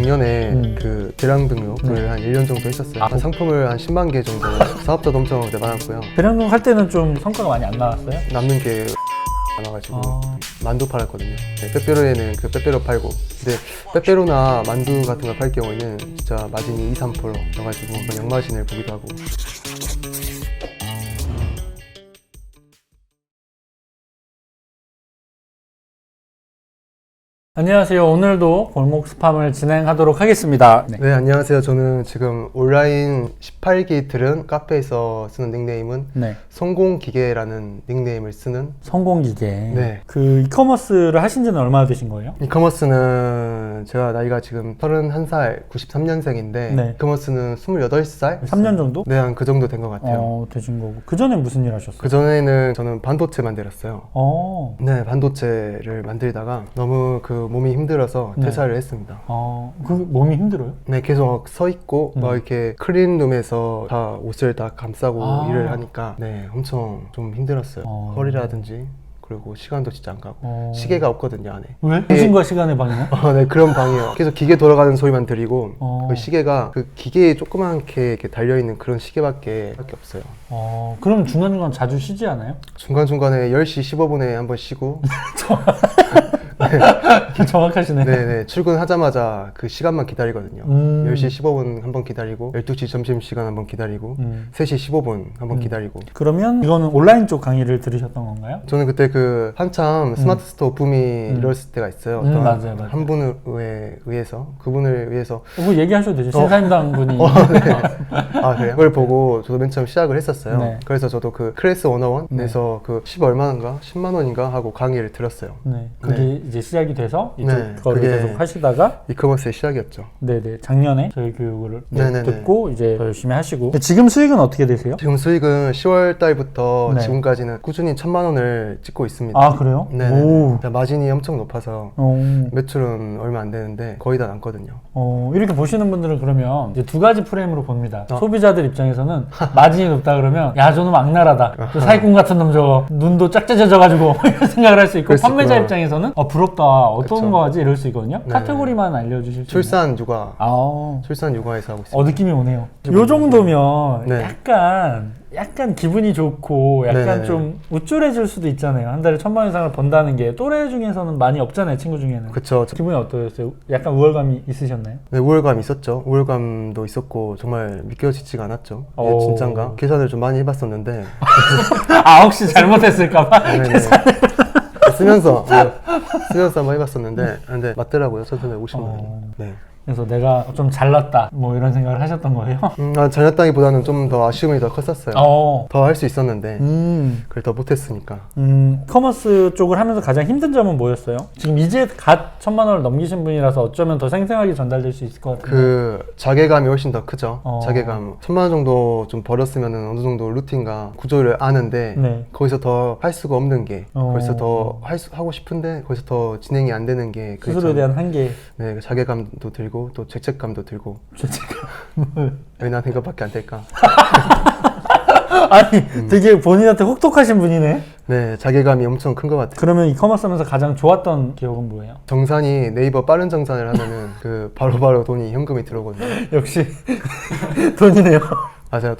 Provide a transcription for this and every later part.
작년에 그 대량 등록을 한 1년 정도 했었어요. 한 상품을 한 10만 개 정도 사업자도 엄청 많았고요. 대량 등록 할 때는 좀 성과가 많이 안 나왔어요? 남는 게 많아가지고 만두 팔았거든요. 네, 빼빼로에는 그 빼빼로 팔고, 근데 빼빼로나 만두 같은 걸 팔 경우에는 진짜 마진이 2~3%여가지고 역마진을 보기도 하고. 안녕하세요. 오늘도 골목 스팜을 진행하도록 하겠습니다. 네, 안녕하세요. 저는 지금 온라인 18기 들은 카페에서 쓰는 닉네임은 네. 성공기계라는 닉네임을 쓰는. 성공기계. 네. 그 이커머스를 하신 지는 얼마나 되신 거예요? 이커머스는 제가 나이가 지금 31살, 93년생인데 네. 이커머스는 28살? 3년 정도? 네, 한 그 정도 된 것 같아요. 되신 거고. 그 전에 무슨 일 하셨어요? 그 전에는 저는 반도체 만들었어요. 네, 반도체를 만들다가 너무 그 몸이 힘들어서 네. 퇴사를 했습니다. 그 몸이 힘들어요? 네, 계속 서 있고 막 이렇게 클린룸에서 다 옷을 다 감싸고 일을 하니까 네, 엄청 좀 힘들었어요. 허리라든지, 그리고 시간도 진짜 안 가고 시계가 없거든요, 안에. 왜? 무슨과 시간의 방이요? 네, 그런 방이에요. 계속 기계 돌아가는 소리만 들리고 그 시계가 그 기계에 조그맣게 이렇게 달려있는 그런 시계밖에 없어요. 그럼 중간중간 자주 쉬지 않아요? 중간중간에 10시 15분에 한 번 쉬고 정확하시네. 네네, 출근하자마자 그 시간만 기다리거든요. 10시 15분 한 번 기다리고, 12시 점심시간 한 번 기다리고, 3시 15분 한 번 기다리고. 그러면 이거는 온라인 쪽 강의를 들으셨던 건가요? 저는 그때 그 한참 스마트 스토어 붐이 일었을 때가 있어요. 어떤 맞아요. 한 분을 의해서, 그분을 위해서. 뭐 얘기하셔도 되죠. 신사임당 분이. 네. 아, 그래요? 그걸 보고 저도 맨 처음 시작을 했었어요. 네. 그래서 저도 그 클래스 101에서 그 10 얼마인가? 10만 원인가? 하고 강의를 들었어요. 네. 그게 이제 시작이 돼서 이쪽 네, 거를 그게 계속 하시다가 이커머스의 시작이었죠. 네네, 작년에 저희 교육을 네네네. 듣고 이제 더 열심히 하시고. 지금 수익은 어떻게 되세요? 지금 수익은 10월 달부터 네. 지금까지는 꾸준히 1,000만 원을 찍고 있습니다. 아, 그래요? 네. 오. 마진이 엄청 높아서 오. 매출은 얼마 안 되는데 거의 다 남거든요. 이렇게 보시는 분들은 그러면 이제 두 가지 프레임으로 봅니다. 소비자들 입장에서는 마진이 높다 그러면 야, 저놈 악랄하다. 저 사기꾼 같은 놈 저거 눈도 짝짝해져가지고 이런 생각을 할 수 있고, 판매자 입장에서는 부럽다. 어떤 그쵸. 거 하지? 이럴 수 있거든요. 네. 카테고리만 알려주실 수 있나요? 출산 육아. 아. 출산 육아에서 하고 있습니다. 느낌이 오네요. 요 정도면 네. 약간 기분이 좋고 약간 네네네. 좀 우쭐해질 수도 있잖아요. 한 달에 1,000만 원 이상을 번다는 게 또래 중에서는 많이 없잖아요, 친구 중에는. 그쵸. 기분이 어떠셨어요? 약간 우월감이 있으셨나요? 네, 우월감 있었죠. 우월감도 있었고 정말 믿겨지지가 않았죠. 이게 오. 진짠가? 계산을 좀 많이 해봤었는데 혹시 잘못했을까봐? 네네. 쓰면서 한번 해봤었는데 근데 맞더라고요. 1,350만 원. 네. 그래서 내가 좀 잘났다 뭐 이런 생각을 하셨던 거예요? 잘났다기보다는 좀 더 아쉬움이 더 컸었어요. 더 할 수 있었는데 그걸 더 못했으니까. 커머스 쪽을 하면서 가장 힘든 점은 뭐였어요? 지금 이제 갓 1,000만 원을 넘기신 분이라서 어쩌면 더 생생하게 전달될 수 있을 것 같은데. 그 자괴감이 훨씬 더 크죠. 자괴감. 1,000만 원 정도 좀 벌었으면 어느 정도 루틴과 구조를 아는데 네. 거기서 더 할 수가 없는 게, 거기서 더 하고 싶은데 거기서 더 진행이 안 되는 게 스스로에 대한 한계. 네, 그 자괴감도 들고 또 죄책감도 들고. 왜 난 이것밖에 안 될까? 아니, 되게 본인한테 혹독하신 분이네. 네, 자괴감이 엄청 큰 것 같아요. 그러면 이커머스 하면서 가장 좋았던 기억은 뭐예요? 정산이 네이버 빠른 정산을 하면은 그 바로바로 돈이 현금이 들어오거든요. 역시 돈이네요. 맞아요.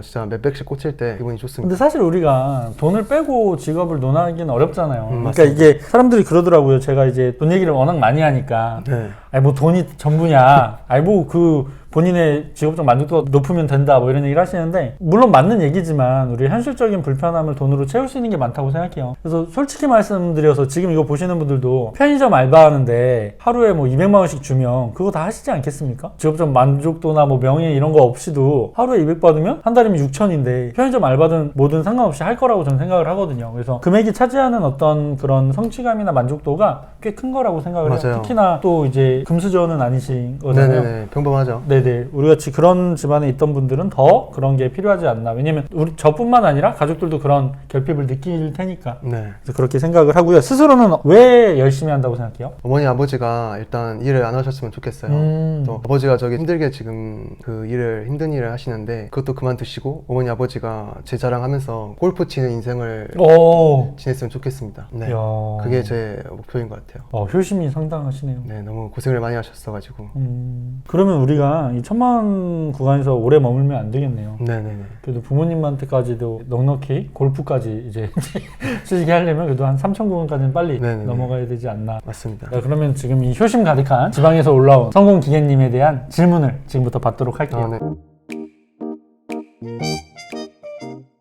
진짜 몇백씩 꽂힐 때 기분이 좋습니다. 근데 사실 우리가 돈을 빼고 직업을 논하기는 어렵잖아요. 그러니까 맞습니다. 이게 사람들이 그러더라고요. 제가 이제 돈 얘기를 워낙 많이 하니까. 네. 아니 뭐 돈이 전부냐. 아니 뭐 그 본인의 직업적 만족도가 높으면 된다 뭐 이런 얘기를 하시는데, 물론 맞는 얘기지만 우리 현실적인 불편함을 돈으로 채울 수 있는 게 많다고 생각해요. 그래서 솔직히 말씀드려서 지금 이거 보시는 분들도 편의점 알바하는데 하루에 뭐 200만 원씩 주면 그거 다 하시지 않겠습니까? 직업적 만족도나 뭐 명예 이런 거 없이도 하루에 200 받으면 한 달이면 6천인데 편의점 알바든 뭐든 상관없이 할 거라고 저는 생각을 하거든요. 그래서 금액이 차지하는 어떤 그런 성취감이나 만족도가 꽤 큰 거라고 생각을 해요. 맞아요. 특히나 또 이제 금수저는 아니신 거잖아요. 네네네, 평범하죠. 네네, 우리 같이 그런 집안에 있던 분들은 더 그런 게 필요하지 않나. 왜냐면 저뿐만 아니라 가족들도 그런 결핍을 느낄 테니까. 네. 그래서 그렇게 생각을 하고요. 스스로는 왜 열심히 한다고 생각해요? 어머니 아버지가 일단 일을 안 하셨으면 좋겠어요. 또 아버지가 저기 힘들게 지금 그 힘든 일을 하시는데 하시는데 그것도 그만두시고 어머니 아버지가 제 자랑하면서 골프 치는 인생을 지냈으면 좋겠습니다. 네. 야. 그게 제 목표인 것 같아요. 효심이 상당하시네요. 네, 너무 고생을 많이 하셨어가지고. 그러면 우리가 이 1000만 구간에서 오래 머물면 안 되겠네요. 네네네. 그래도 부모님한테까지도 넉넉히 골프까지 이제 치시게 하려면 그래도 한 3000 구간까지는 빨리 네네네. 넘어가야 되지 않나. 맞습니다. 자, 그러면 지금 이 효심 가득한 지방에서 올라온 성공 기계님에 대한 질문을 지금부터 받도록 할게요. 네.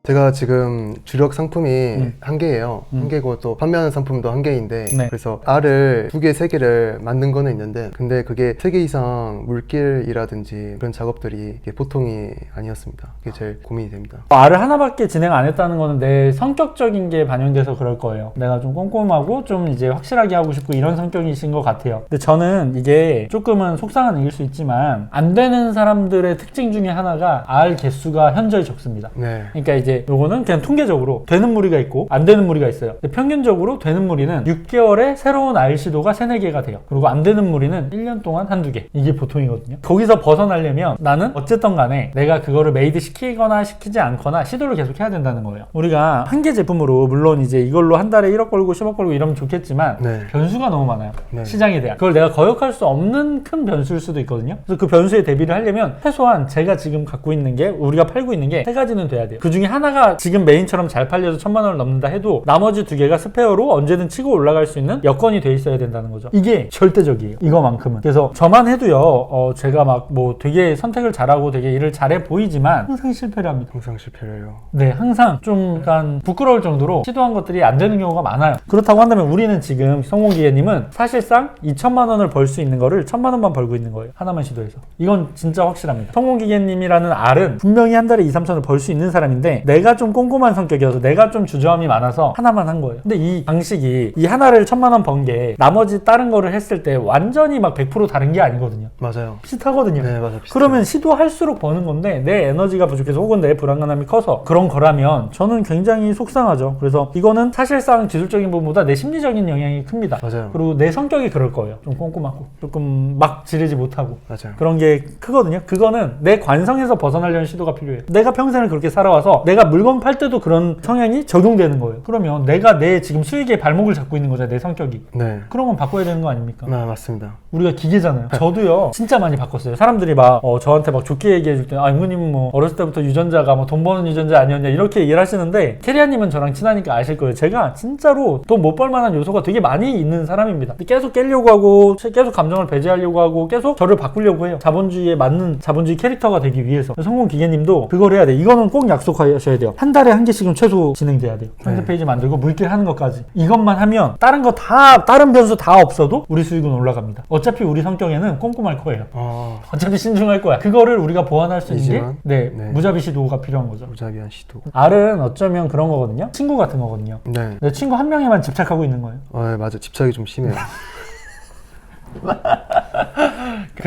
제가 지금 주력 상품이 한 개예요. 한 개고 또 판매하는 상품도 한 개인데 네. 그래서 알을 2개, 3개를 만든 거는 있는데 근데 그게 3개 이상 물길이라든지 그런 작업들이 이게 보통이 아니었습니다. 그게 제일 고민이 됩니다. 알을 하나밖에 진행 안 했다는 거는 내 성격적인 게 반영돼서 그럴 거예요. 내가 좀 꼼꼼하고 좀 이제 확실하게 하고 싶고 이런 성격이신 것 같아요. 근데 저는 이게 조금은 속상한 얘기일 수 있지만 안 되는 사람들의 특징 중에 하나가 알 개수가 현저히 적습니다. 네. 그러니까 이제 요거는 그냥 통계적으로 되는 무리가 있고 안 되는 무리가 있어요. 근데 평균적으로 되는 무리는 6개월에 새로운 알 시도가 3, 4개가 돼요. 그리고 안 되는 무리는 1년 동안 한두 개. 이게 보통이거든요. 거기서 벗어나려면 나는 어쨌든 간에 내가 그거를 메이드 시키거나 시키지 않거나 시도를 계속 해야 된다는 거예요. 우리가 한 개 제품으로 물론 이제 이걸로 한 달에 1억 벌고 10억 벌고 이러면 좋겠지만 네. 변수가 너무 많아요. 네. 시장에 대한. 그걸 내가 거역할 수 없는 큰 변수일 수도 있거든요. 그래서 그 변수에 대비를 하려면 최소한 제가 지금 갖고 있는 게 우리가 팔고 있는 게 3가지는 돼야 돼요. 그 중에 하나가 지금 메인처럼 잘 팔려서 1000만 원을 넘는다 해도 나머지 2개가 스페어로 언제든 치고 올라갈 수 있는 여건이 돼 있어야 된다는 거죠. 이게 절대적이에요. 이거만큼은. 그래서 저만 해도요. 제가 막 뭐 되게 선택을 잘하고 되게 일을 잘해 보이지만 항상 실패를 합니다. 항상 실패를 해요. 네, 항상 좀 약간 부끄러울 정도로 시도한 것들이 안 되는 경우가 많아요. 그렇다고 한다면 우리는 지금 성공기계님은 사실상 2천만 원을 벌 수 있는 거를 1000만 원만 벌고 있는 거예요. 하나만 시도해서. 이건 진짜 확실합니다. 성공기계님이라는 알은 분명히 한 달에 2, 3천을 벌 수 있는 사람인데 내가 좀 꼼꼼한 성격이어서 내가 좀 주저함이 많아서 하나만 한 거예요. 근데 이 방식이 이 하나를 1000만 원 번 게 나머지 다른 거를 했을 때 완전히 막 100% 다른 게 아니거든요. 맞아요. 비슷하거든요. 네, 맞아요. 비슷해요. 그러면 시도할수록 버는 건데 내 에너지가 부족해서 혹은 내 불안감이 커서 그런 거라면 저는 굉장히 속상하죠. 그래서 이거는 사실상 기술적인 부분보다 내 심리적인 영향이 큽니다. 맞아요. 그리고 내 성격이 그럴 거예요. 좀 꼼꼼하고 조금 막 지르지 못하고 맞아요. 그런 게 크거든요. 그거는 내 관성에서 벗어나려는 시도가 필요해요. 내가 평생을 그렇게 살아와서 내가 물건 팔 때도 그런 성향이 적용되는 거예요. 그러면 내가 내 지금 수익의 발목을 잡고 있는 거잖아요. 내 성격이. 네. 그런 건 바꿔야 되는 거 아닙니까? 맞습니다. 우리가 기계잖아요. 저도요 진짜 많이 바꿨어요. 사람들이 막 저한테 막 좋게 얘기해 줄 때 임구님은 뭐 어렸을 때부터 유전자가 뭐 돈 버는 유전자 아니었냐 이렇게 얘기를 하시는데 캐리아님은 저랑 친하니까 아실 거예요. 제가 진짜로 돈 못 벌 만한 요소가 되게 많이 있는 사람입니다. 계속 깨려고 하고 계속 감정을 배제하려고 하고 계속 저를 바꾸려고 해요. 자본주의에 맞는 자본주의 캐릭터가 되기 위해서. 성공기계님도 그걸 해야 돼. 이거는 꼭 약속하셔야 돼요. 한 달에 한 개씩은 최소 진행돼야 돼요. 상세 페이지 만들고 물길 하는 것까지. 이것만 하면 다른 거 다 다른 변수 다 없어도 우리 수익은 올라갑니다. 어차피 우리 성격에는 꼼꼼할 거예요. 어차피 신중할 거야. 그거를 우리가 보완할 수 있는 게 무자비 시도가 필요한 거죠. 무자비한 시도. 알은 어쩌면 그런 거거든요. 친구 같은 거거든요. 네. 내 친구 한 명에만 집착하고 있는 거예요. 네, 맞아. 집착이 좀 심해요.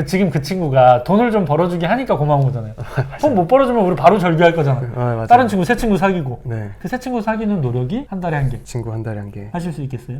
지금 그 친구가 돈을 좀 벌어주게 하니까 고마운 거잖아요. 돈 못 벌어주면 우리 바로 절교할 거잖아. 맞아요. 다른 친구, 새 친구 사귀고. 네. 그 새 친구 사귀는 노력이 한 달에 한 개. 친구 한 달에 한 개. 하실 수 있겠어요?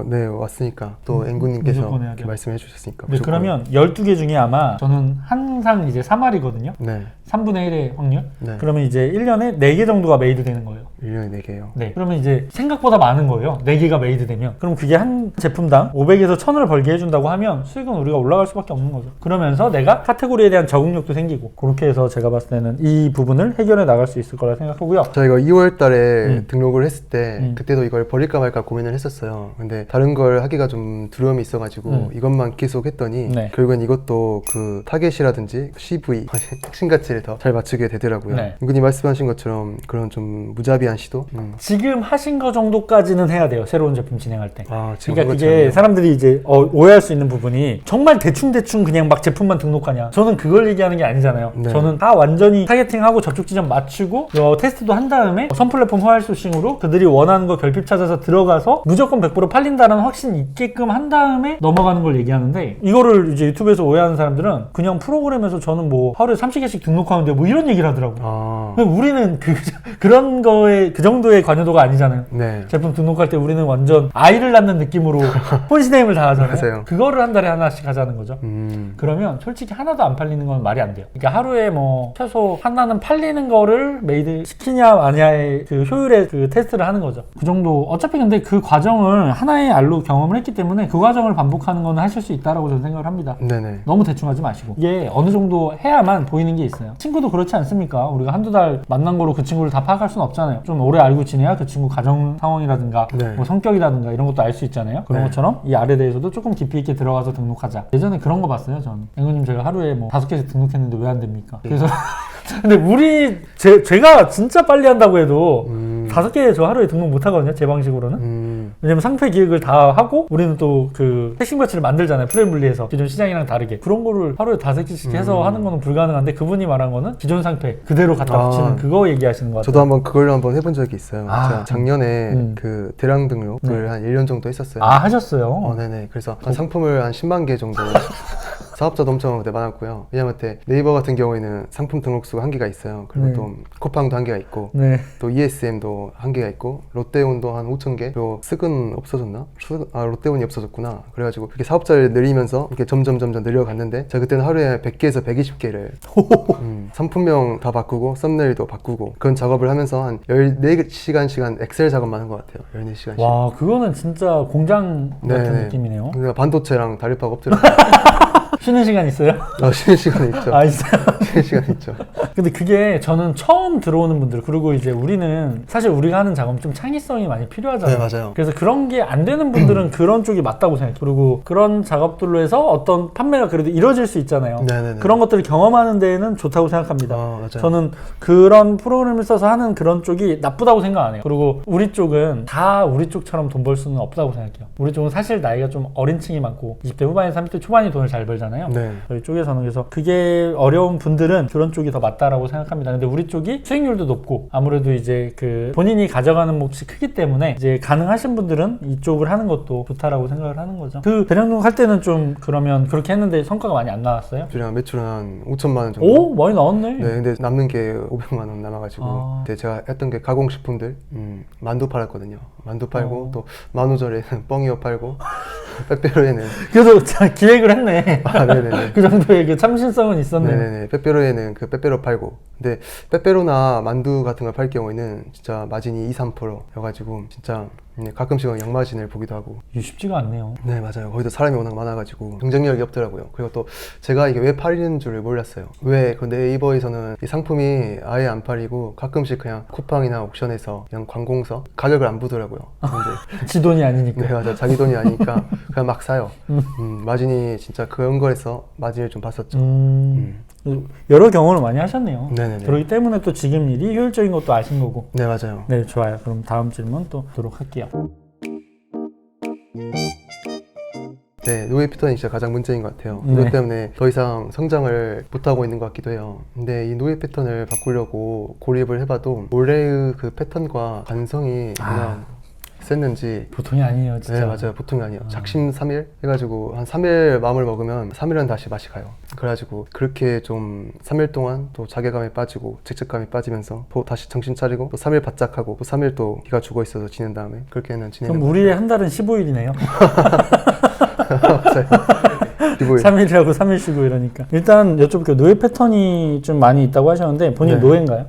네, 왔으니까. 또 앵구님께서 무조건 해야 돼요. 이렇게 말씀해 주셨으니까. 네, 그러면 12개 중에 아마 저는 항상 이제 3알이거든요. 네. 3분의 1의 확률? 네. 그러면 이제 1년에 4개 정도가 메이드 되는 거예요. 1년에 4개요. 네. 그러면 이제 생각보다 많은 거예요. 4개가 메이드 되면. 그럼 그게 한 제품당 500에서 1000을 벌게 해준다고 하면 수익은 우리가 올라갈 수밖에 없는 거죠. 그러면서 내가 카테고리에 대한 적응력도 생기고 그렇게 해서 제가 봤을 때는 이 부분을 해결해 나갈 수 있을 거라 생각하고요. 저희가 2월 달에 등록을 했을 때 그때도 이걸 버릴까 말까 고민을 했었어요. 근데 다른 걸 하기가 좀 두려움이 있어가지고 이것만 계속 했더니 결국엔 이것도 그 타겟이라든지 CV 핵심 가치를 더 잘 맞추게 되더라고요. 은근히 말씀하신 것처럼 그런 좀 무자비한 시도? 지금 하신 거 정도까지는 해야 돼요. 새로운 제품 진행할 때. 지금 그러니까 그게 사람들이 이제 오해할 수 있는 부분이 정말 대충 그냥 막 제품만 등록하냐. 저는 그걸 얘기하는 게 아니잖아요. 네. 저는 다 완전히 타겟팅하고 접촉 지점 맞추고 테스트도 한 다음에 선 플랫폼 호환 소싱으로 그들이 원하는 거 결핍 찾아서 들어가서 무조건 100% 팔린다는 확신이 있게끔 한 다음에 넘어가는 걸 얘기하는데 이거를 이제 유튜브에서 오해하는 사람들은 그냥 프로그램에서 저는 뭐 하루에 30개씩 등록 등록하면 돼. 뭐 이런 얘기를 하더라고. 아. 우리는 그런 거에 그 정도의 관여도가 아니잖아요. 네. 제품 등록할 때 우리는 완전 아이를 낳는 느낌으로 혼신의 힘을 다하잖아요. 맞아요. 그거를 한 달에 하나씩 하자는 거죠. 그러면 솔직히 하나도 안 팔리는 건 말이 안 돼요. 그러니까 하루에 뭐 최소 하나는 팔리는 거를 메이드 시키냐 마냐의 그 효율의 그 테스트를 하는 거죠. 그 정도. 어차피 근데 그 과정을 하나의 알로 경험을 했기 때문에 그 과정을 반복하는 건 하실 수 있다라고 저는 생각을 합니다. 네네. 너무 대충 하지 마시고 이게 어느 정도 해야만 보이는 게 있어요. 친구도 그렇지 않습니까? 우리가 한두 달 만난 거로 그 친구를 다 파악할 수는 없잖아요. 좀 오래 알고 지내야 그 친구 가정 상황이라든가 네. 뭐 성격이라든가 이런 것도 알 수 있잖아요. 그런 네. 것처럼 이 알에 대해서도 조금 깊이 있게 들어가서 등록하자. 예전에 그런 거 봤어요. 저는 앵구님 제가 하루에 뭐 5개씩 등록했는데 왜 안 됩니까? 그래서 근데 제가 진짜 빨리 한다고 해도 5개 저 하루에 등록 못 하거든요. 제 방식으로는. 왜냐면 상표 기획을 다 하고 우리는 또 그 핵심 가치를 만들잖아요. 프레임 분리해서 기존 시장이랑 다르게 그런 거를 하루에 5개씩 해서 하는 거는 불가능한데 그분이 말한 거는 기존 상패 그대로 갖다 붙이는 그거 얘기하시는 것 같아요. 저도 한번 그걸로 한번 해본 적이 있어요. 아, 제가 작년에 그 대량 등록을 한 1년 정도 했었어요. 아, 하셨어요? 네네. 그래서 한 상품을 한 10만 개 정도 사업자도 엄청 그때 많았고요. 왜냐면 그때 네이버 같은 경우에는 상품 등록 수가 한계가 있어요. 그리고 네. 또 쿠팡도 한계가 있고 네. 또 ESM도 한계가 있고 롯데온도 한 5,000개 그리고 스근 없어졌나? 롯데온이 없어졌구나. 그래가지고 그렇게 사업자를 늘리면서 이렇게 점점 늘려갔는데 제가 그때는 하루에 100개에서 120개를 상품명 다 바꾸고 썸네일도 바꾸고 그런 작업을 하면서 한 14시간 엑셀 작업만 한 것 같아요. 14시간씩. 와, 그거는 진짜 공장 같은 네네. 느낌이네요. 그러니까 반도체랑 다리파가 없더라고요. 쉬는 시간 있어요? 쉬는 시간 있죠. 아, 있어요? 쉬는 시간 있죠. 근데 그게 저는 처음 들어오는 분들 그리고 이제 우리는 사실 우리가 하는 작업은 좀 창의성이 많이 필요하잖아요. 네, 맞아요. 그래서 그런 게 안 되는 분들은 그런 쪽이 맞다고 생각해요. 그리고 그런 작업들로 해서 어떤 판매가 그래도 이루어질 수 있잖아요. 네네네. 그런 것들을 경험하는 데에는 좋다고 생각합니다. 맞아요. 저는 그런 프로그램을 써서 하는 그런 쪽이 나쁘다고 생각 안 해요. 그리고 우리 쪽은 다 우리 쪽처럼 돈 벌 수는 없다고 생각해요. 우리 쪽은 사실 나이가 좀 어린 층이 많고 20대 후반에서 30대 초반이 돈을 잘 벌잖아요. 네. 저희 쪽에서는 그래서 그게 어려운 분들은 그런 쪽이 더 맞다라고 생각합니다. 근데 우리 쪽이 수익률도 높고 아무래도 이제 그 본인이 가져가는 몫이 크기 때문에 이제 가능하신 분들은 이쪽을 하는 것도 좋다라고 생각을 하는 거죠. 그 대량 등록할 때는 좀 그러면 그렇게 했는데 성과가 많이 안 나왔어요? 매출은 한 5천만 원 정도. 오, 많이 나왔네. 네, 근데 남는 게 500만 원 남아가지고 그때 제가 했던 게 가공식품들 만두 팔았거든요. 만두 팔고 또 만우절에는 뻥이어 팔고 빼빼로에는 그래도 기획을 했네. 네네네. 그 정도의 그 참신성은 있었네요. 네네네. 빼빼로에는 그 빼빼로 팔고 근데 빼빼로나 만두 같은 걸 팔 경우에는 진짜 마진이 2~3%여가지고 진짜 가끔씩은 양마진을 보기도 하고. 이게 쉽지가 않네요. 네, 맞아요. 거기도 사람이 워낙 많아가지고 경쟁력이 없더라고요. 그리고 또 제가 이게 왜 팔리는 줄을 몰랐어요. 왜 그 네이버에서는 이 상품이 아예 안 팔리고 가끔씩 그냥 쿠팡이나 옥션에서 그냥 관공서 가격을 안 부더라고요. 근데 지 돈이 아니니까. 네, 맞아요. 자기 돈이 아니니까 그냥 막 사요. 마진이 진짜 그런 거에서 마진을 좀 봤었죠. 여러 경험을 많이 하셨네요. 네네네. 그렇기 때문에 또 지금 일이 효율적인 것도 아신 거고. 네, 맞아요. 네, 좋아요. 그럼 다음 질문 또 보도록 할게요. 네, 노예 패턴이 진짜 가장 문제인 것 같아요. 네. 이것 때문에 더 이상 성장을 못하고 있는 것 같기도 해요. 근데 이 노예 패턴을 바꾸려고 고립을 해봐도 원래의 그 패턴과 관성이 그냥 셌는지 보통이 아니에요, 진짜. 네, 맞아요. 보통이 아니에요. 작심 3일 해가지고 한 3일 마음을 먹으면 3일은 다시 맛이 가요. 그래가지고 그렇게 좀 3일 동안 또 자괴감에 빠지고 죄책감에 빠지면서 또 다시 정신 차리고 또 3일 바짝하고 또 3일 또 기가 죽어 있어서 지낸 다음에 그렇게는 지내는 그럼 우리의 한 달은 15일이네요. 맞아요. 3일이라고 3일 쉬고 이러니까. 일단 여쭤볼게요. 노예 패턴이 좀 많이 있다고 하셨는데 본인 네. 노예인가요?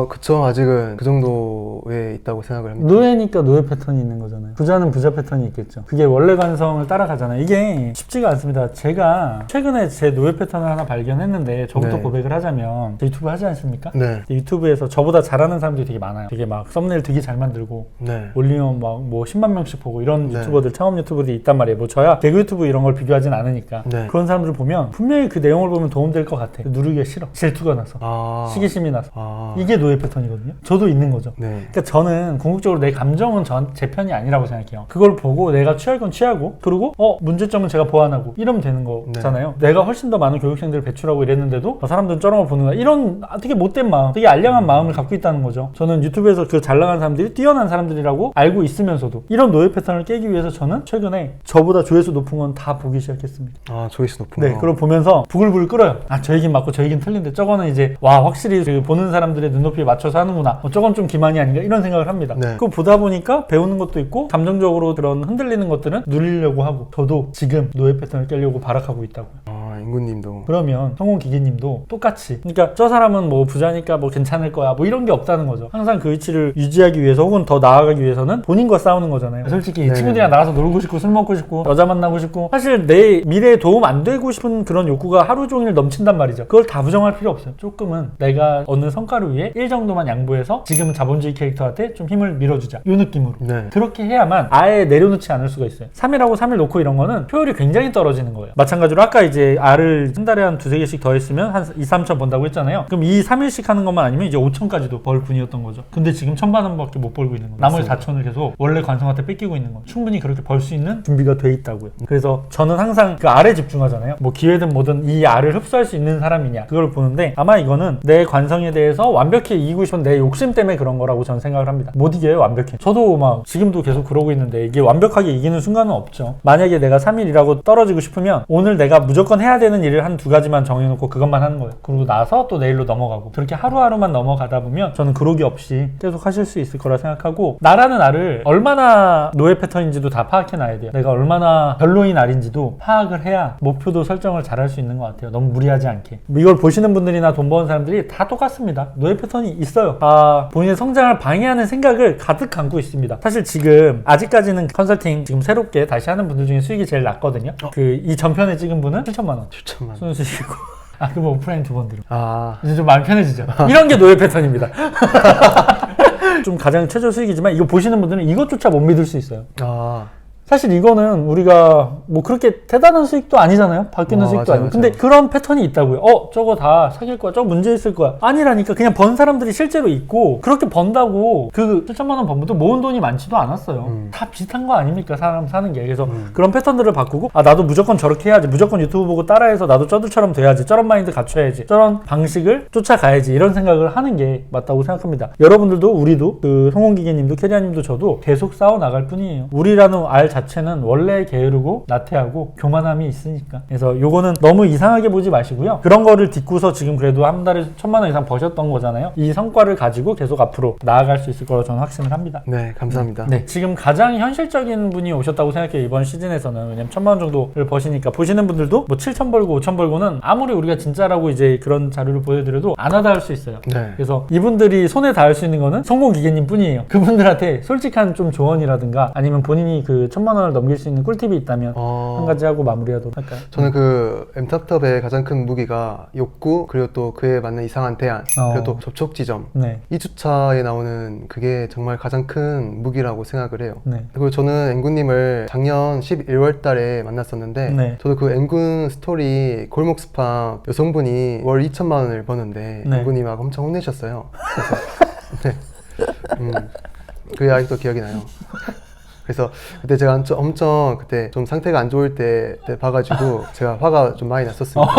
그쵸. 아직은 그 정도에 있다고 생각을 합니다. 노예니까 노예 패턴이 있는 거잖아요. 부자는 부자 패턴이 있겠죠. 그게 원래 관성을 따라가잖아요. 이게 쉽지가 않습니다. 제가 최근에 제 노예 패턴을 하나 발견했는데 저부터 네. 고백을 하자면 유튜브 하지 않습니까? 네. 유튜브에서 저보다 잘하는 사람들이 되게 많아요. 되게 막 썸네일 되게 잘 만들고 네. 올리면 막 뭐 10만 명씩 보고 이런 네. 유튜버들, 창업 유튜버들이 있단 말이에요. 뭐 저야 개그 유튜브 이런 걸 비교하진 않으니까. 네. 그런 사람들을 보면 분명히 그 내용을 보면 도움될 것 같아. 누르기가 싫어. 질투가 나서. 시기심이 나서. 이게 노예 패턴이거든요. 저도 있는 거죠. 네. 그러니까 저는 궁극적으로 내 감정은 제 편이 아니라고 생각해요. 그걸 보고 내가 취할 건 취하고 그리고 문제점은 제가 보완하고 이러면 되는 거잖아요. 내가 훨씬 더 많은 교육생들을 배출하고 이랬는데도 사람들은 쩌렁을 보는 거야. 이런 되게 못된 마음, 되게 알량한 마음을 갖고 있다는 거죠. 저는 유튜브에서 그 잘 나가는 사람들이 뛰어난 사람들이라고 알고 있으면서도 이런 노예 패턴을 깨기 위해서 저는 최근에 저보다 조회수 높은 건 다 보기 시작했습니다. 아, 조회수 높은 네, 거. 그걸 보면서 부글부글 끓어요. 아, 저 얘긴 맞고 저 얘긴 틀린데 저거는 이제 와, 확실히 그 보는 사람들의 눈높이에 맞춰서 하는구나. 저건 좀 기만이 아닌가 이런 생각을 합니다. 네. 그거 보다 보니까 배우는 것도 있고 감정적으로 그런 흔들리는 것들은 누리려고 하고 저도 지금 노예 패턴을 깨려고 발악하고 있다고요. 아, 앵구님도. 그러면 성공기계님도 똑같이, 그러니까 저 사람은 뭐 부자니까 뭐 괜찮을 거야 뭐 이런 게 없다는 거죠. 항상 그 위치를 유지하기 위해서 혹은 더 나아가기 위해서는 본인과 싸우는 거잖아요. 솔직히 네네. 친구들이랑 나가서 놀고 싶고 술 먹고 싶고 여자 만나고 싶고 사실 내 미래에 도움 안 되고 싶은 그런 욕구가 하루 종일 넘친단 말이죠. 그걸 다 부정할 필요 없어요. 조금은 내가 얻는 성과를 위해 1 정도만 양보해서 지금은 자본주의 캐릭터한테 좀 힘을 밀어주자, 이 느낌으로. 네. 그렇게 해야만 아예 내려놓지 않을 수가 있어요. 3일하고 3일 놓고 이런 거는 효율이 굉장히 떨어지는 거예요. 마찬가지로 아까 이제 R을 한 달에 한 두세 개씩 더 했으면 한 2, 3천 번다고 했잖아요. 그럼 이 3일씩 하는 것만 아니면 이제 5천까지도 벌 분이었던 거죠. 근데 지금 1,000만 원밖에 못 벌고 있는 거예요. 나머지 4천을 계속 원래 관성한테 뺏기고 있는 거예요. 충분히 그렇게 벌 수 있는 준비가 돼 있다고요. 그래서 저는 항상 그 R에 집중하잖아요. 뭐 기회든 뭐든 이 R을 흡수할 수 있는 사람이냐 그걸 보는데, 아마 이거는 내 관성에 대해서 완벽히 이기고 싶은 내 욕심 때문에 그런 거라고 저는 생각을 합니다. 못 이겨요, 완벽히. 저도 막 지금도 계속 그러고 있는데 이게 완벽하게 이기는 순간은 없죠. 만약에 내가 3일 일하고 떨어지고 싶으면 오늘 내가 무조건 해야 되는 일을 한 2가지만 정해놓고 그것만 하는 거예요. 그리고 나서 또 내일로 넘어가고, 그렇게 하루하루만 넘어가다 보면 저는 그러기 없이 계속 하실 수 있을 거라 생각하고, 나라는 나를 얼마나 노예 패턴인지도 다 파악해놔야 돼요. 내가 얼마나 별로인 날인지도 파악을 해야 목표도 설정을 잘 할 수 있는 것 같아요. 너무 무리하지 않게. 이걸 보시는 분들이나 돈 버는 사람들이 다 똑같습니다. 노예 패턴이 있어요. 본인의 성장을 방해하는 생각을 가득 안고 있습니다. 사실 지금 아직까지는 컨설팅 지금 새롭게 다시 하는 분들 중에 수익이 제일 낮거든요. 이 전편에 찍은 분은 7천만 원 7천만 원. 순수익이고 그러면 오프라인 2번 들어. 아, 이제 좀 마음 편해지죠. 이런 게 노예 패턴입니다. 좀 가장 최저 수익이지만 이거 보시는 분들은 이것조차 못 믿을 수 있어요. 아, 사실 이거는 우리가 뭐 그렇게 대단한 수익도 아니잖아요. 바뀌는 수익도 맞아요, 아니고. 근데 맞아요. 그런 패턴이 있다고요. 저거 다 사귈 거야. 저거 문제 있을 거야. 아니라니까. 그냥 번 사람들이 실제로 있고, 그렇게 번다고 그 7천만 원 번분도 모은 돈이 많지도 않았어요. 다 비슷한 거 아닙니까? 사람 사는 게. 그래서 그런 패턴들을 바꾸고, 나도 무조건 저렇게 해야지. 무조건 유튜브 보고 따라해서 나도 저들처럼 돼야지. 저런 마인드 갖춰야지. 저런 방식을 쫓아가야지. 이런 생각을 하는 게 맞다고 생각합니다. 여러분들도, 우리도, 그 성공기계님도, 캐리아님도, 저도 계속 싸워 나갈 뿐이에요. 우리라는 알 자체는 원래 게으르고 나태하고 교만함이 있으니까. 그래서 요거는 너무 이상하게 보지 마시고요. 그런 거를 딛고서 지금 그래도 한 달에 1,000만 원 이상 버셨던 거잖아요. 이 성과를 가지고 계속 앞으로 나아갈 수 있을 거라고 저는 확신을 합니다. 네, 감사합니다. 네, 지금 가장 현실적인 분이 오셨다고 생각해요. 이번 시즌에서는. 왜냐면 1,000만 원 정도를 버시니까 보시는 분들도 뭐 7천 벌고 5천 벌고는 아무리 우리가 진짜라고 이제 그런 자료를 보여드려도 안 하다 할 수 있어요. 네. 그래서 이분들이 손에 닿을 수 있는 거는 성공기계님 뿐이에요. 그분들한테 솔직한 좀 조언이라든가 아니면 본인이 그 1,000만 원을 넘길 수 있는 꿀팁이 있다면 한 가지 하고 마무리하도록 할까요? 저는 그 엠탑탑의 가장 큰 무기가 욕구, 그리고 또 그에 맞는 이상한 대안, 그리고 또 접촉 지점. 네. 2주차에 나오는 그게 정말 가장 큰 무기라고 생각을 해요. 네. 그리고 저는 앵구님을 작년 11월 달에 만났었는데, 네. 저도 그 앵군 스토리 골목 스파 여성분이 월 2천만 원을 버는데 네. 앵구님하고 엄청 혼내셨어요. 그래서 그게 아직도 기억이 나요. 그래서 그때 제가 엄청 그때 좀 상태가 안 좋을 때 봐가지고 제가 화가 좀 많이 났었습니다.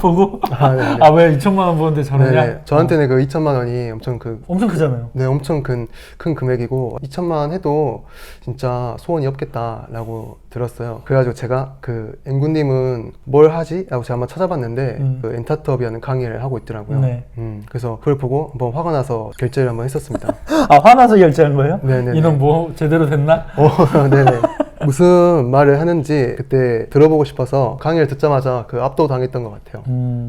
보고? 네네. 왜 2천만 원 버는데 저러냐? 네네. 저한테는 그 2천만 원이 엄청 엄청 크잖아요. 네, 엄청 큰 금액이고 2천만 원 해도 진짜 소원이 없겠다라고 들었어요. 그래가지고 제가 그 앵구님은 뭘 하지? 라고 제가 한번 찾아봤는데 그 엔타터비라는 강의를 하고 있더라고요. 네. 그래서 그걸 보고 한번 화가 나서 결제를 한번 했었습니다. 화나서 결제한 거예요? 네네네. 이놈 뭐 제대로 됐나? 네네. 무슨 말을 하는지 그때 들어보고 싶어서 강의를 듣자마자 그 압도당했던 것 같아요.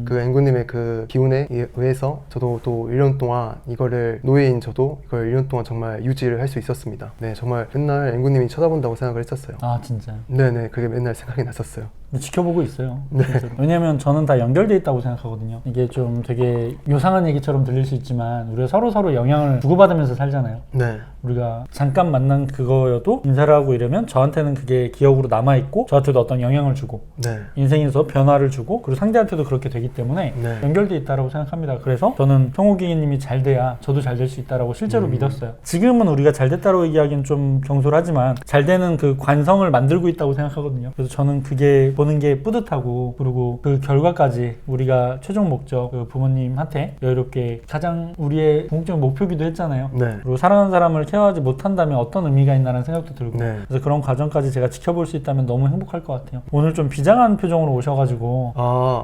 그 앵구님의 그 기운에 의해서 저도 또 1년 동안 이거를, 노예인 저도 이걸 1년 동안 정말 유지를 할 수 있었습니다. 네, 정말 맨날 앵구님이 쳐다본다고 생각을 했었어요. 진짜. 네네, 그게 맨날 생각이 났었어요. 지켜보고 있어요. 네. 왜냐면 저는 다 연결돼 있다고 생각하거든요. 이게 좀 되게 요상한 얘기처럼 들릴 수 있지만 우리가 서로 영향을 주고받으면서 살잖아요. 네. 우리가 잠깐 만난 그거여도 인사를 하고 이러면 저한테는 그게 기억으로 남아있고 저한테도 어떤 영향을 주고 네. 인생에서 변화를 주고 그리고 상대한테도 그렇게 되기 때문에 네. 연결돼 있다고 생각합니다. 그래서 저는 성호기님이 잘 돼야 저도 잘 될 수 있다고 실제로 믿었어요. 지금은 우리가 잘 됐다고 얘기하기는 좀 경솔하지만 잘 되는 그 관성을 만들고 있다고 생각하거든요. 그래서 저는 그게 보는 게 뿌듯하고 그리고 그 결과까지 우리가 최종 목적 그 부모님한테 여유롭게 가장 우리의 궁극적인 목표기도 했잖아요. 네. 그리고 사랑하는 사람을 케어하지 못한다면 어떤 의미가 있나라는 생각도 들고 네. 그래서 그런 과정까지 제가 지켜볼 수 있다면 너무 행복할 것 같아요. 오늘 좀 비장한 표정으로 오셔가지고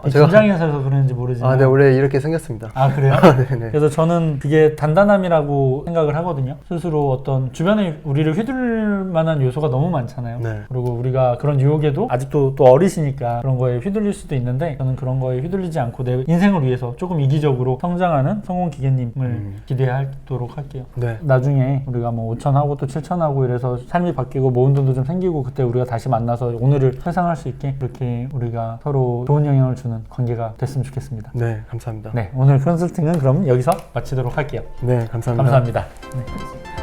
긴장해서 해서 그런지 모르지만 네, 원래 이렇게 생겼습니다. 아 그래요? 네네. 그래서 저는 그게 단단함이라고 생각을 하거든요. 스스로 어떤 주변에 우리를 휘둘릴 만한 요소가 너무 많잖아요. 네. 그리고 우리가 그런 유혹에도 아직도 또 어리시니까 그런 거에 휘둘릴 수도 있는데 저는 그런 거에 휘둘리지 않고 내 인생을 위해서 조금 이기적으로 성장하는 성공 기계님을 기대하도록 할게요. 네. 나중에 우리가 뭐 5천하고 또 7천하고 이래서 삶이 바뀌고 모은 돈도 좀 생기고 그때 우리가 다시 만나서 오늘을 회상할 수 있게 그렇게 우리가 서로 좋은 영향을 주는 관계가 됐으면 좋겠습니다. 네, 감사합니다. 네, 오늘 컨설팅은 그럼 여기서 마치도록 할게요. 네, 감사합니다. 감사합니다. 네.